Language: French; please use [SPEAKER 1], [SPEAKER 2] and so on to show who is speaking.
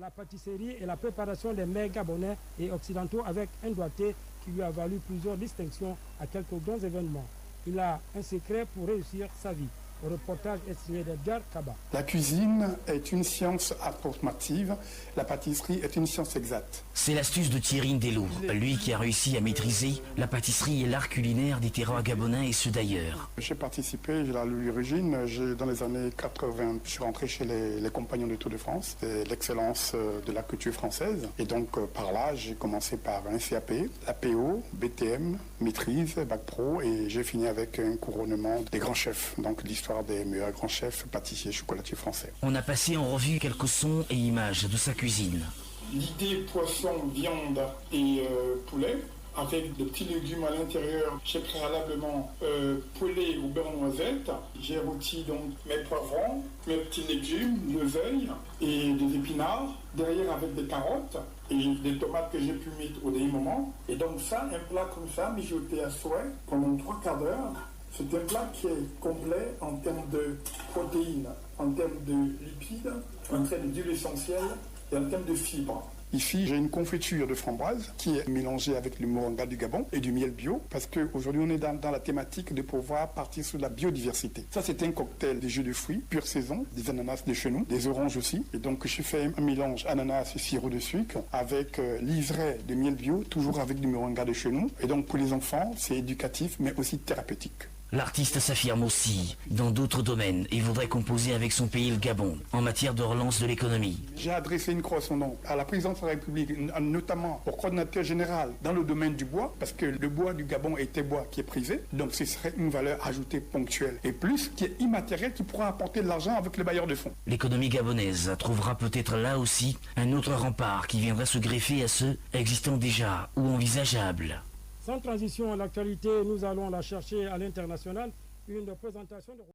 [SPEAKER 1] la pâtisserie et la préparation des mets gabonais et occidentaux avec un doigté qui lui a valu plusieurs distinctions à quelques grands événements. Il a un secret pour réussir sa vie. Le reportage est signé d'Edgar Kaba.
[SPEAKER 2] La cuisine est une science approximative, la pâtisserie est une science exacte.
[SPEAKER 3] C'est l'astuce de Thierry Ndello, lui qui a réussi à maîtriser la pâtisserie et l'art culinaire des terroirs gabonais et ceux d'ailleurs.
[SPEAKER 2] J'ai participé, j'ai l'origine, dans les années 80, je suis rentré chez les Compagnons de Tour de France, c'est l'excellence de la culture française. Et donc par là, j'ai commencé par un CAP, APO, BTM, maîtrise, bac pro, et j'ai fini avec un couronnement des grands chefs, donc l'histoire des meilleurs grands chefs pâtissiers chocolatiers français.
[SPEAKER 3] On a passé en revue quelques sons et images de sa cuisine.
[SPEAKER 2] L'idée poisson, viande et poulet, avec de petits légumes à l'intérieur. J'ai préalablement poulet au beurre noisette. J'ai rôti donc mes poivrons, mes petits légumes, l'oseille et des épinards. Derrière avec des carottes et des tomates que j'ai pu mettre au dernier moment. Et donc ça, un plat comme ça, mijoté à souhait pendant 3 quarts d'heure. C'est un plat qui est complet en termes de protéines, en termes de lipides, en termes d'huile essentielle et en termes de fibres. Ici, j'ai une confiture de framboise qui est mélangée avec le moringa du Gabon et du miel bio, parce qu'aujourd'hui, on est dans la thématique de pouvoir partir sur la biodiversité. Ça, c'est un cocktail de jus de fruits, pure saison, des ananas de chez nous, des oranges aussi. Et donc, je fais un mélange ananas et sirop de sucre avec liseré de miel bio, toujours avec du moringa de chez nous. Et donc, pour les enfants, c'est éducatif, mais aussi thérapeutique.
[SPEAKER 3] L'artiste s'affirme aussi dans d'autres domaines et voudrait composer avec son pays, le Gabon, en matière de relance de l'économie.
[SPEAKER 2] J'ai adressé une correspondance à la présidence de la République, notamment au coordinateur général dans le domaine du bois, parce que le bois du Gabon est un bois qui est prisé, donc ce serait une valeur ajoutée ponctuelle et plus qui est immatérielle, qui pourra apporter de l'argent avec les bailleurs de fonds.
[SPEAKER 3] L'économie gabonaise trouvera peut-être là aussi un autre rempart qui viendra se greffer à ceux existant déjà ou envisageables.
[SPEAKER 1] Sans transition à l'actualité, nous allons la chercher à l'international. Une présentation de